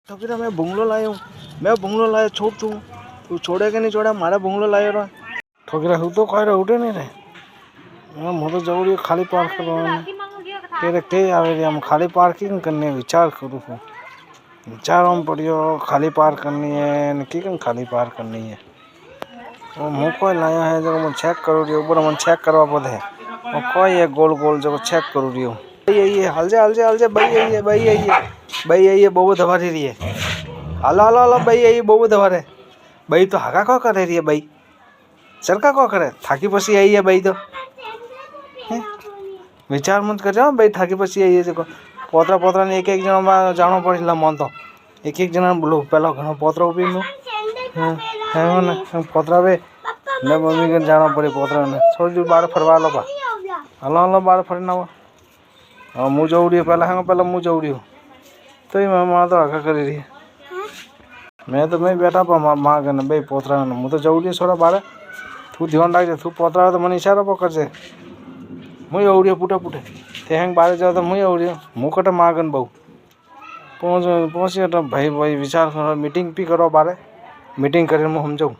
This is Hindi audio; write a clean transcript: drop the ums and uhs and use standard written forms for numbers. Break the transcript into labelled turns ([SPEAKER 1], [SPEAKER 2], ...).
[SPEAKER 1] तो फिर मैं बंगलो लाया हूँ, मैं बंगलो लाया छोड़ तू तू छोड़े कि नहीं छोड़ा मारा बंगलो लाया रहा ठोकरा हूँ तो कह रहा उठे नहीं रे मैं तो जरूरी खाली पार्क करवाने के आवे रे हम खाली पार्किंग करने विचार करूँ विचार हम पड़ियो खाली पार्क करनी है कि खाली पार्क करनी है वो मुँह कोई लाया है जब मैं चेक करूँ रही ऊपर मैं चेक करवा पड़े वो कोई है गोल गोल जब चेक करूँ रही हूँ ये हल जा भाई ये बहु दबा रही है हलो भाई बहु दबा रहे भाई तो हाका को करे रही है भाई सरका को करे थाकी पसी आई है भाई तो विचार मत कर जाओ भाई थाकी पसी आई है जो पोतरा पोतरा ने एक जना जानो पड़ेगा मन तो एक जना बोलो पहला घना पोतरा उभी नु पोतरा बे ने मम्मी के जाना पड़े पोतरा ने छोड़ जो बाड़ फरवा लो बा हलो बाड़ फरना वा मुँह जौड़ी पहला मुँह जौड़ी हो तो ही माँ तो हाका करी रही है मैं बैठा पा माँ कहने भाई पोतरा मुँह तो जौड़ी छोड़ा बाड़े तू ध्यान रख तू पोतरा तो मन इशारा पकड़ से मुँह औड़ियो पुटे पुटे ते हेंग बाहर जाओ तो मुँह औड़ियो मुँह कटे मागन बहु पहुँच भाई विचार मीटिंग भी करो बारे मीटिंग कर हम जाऊँ।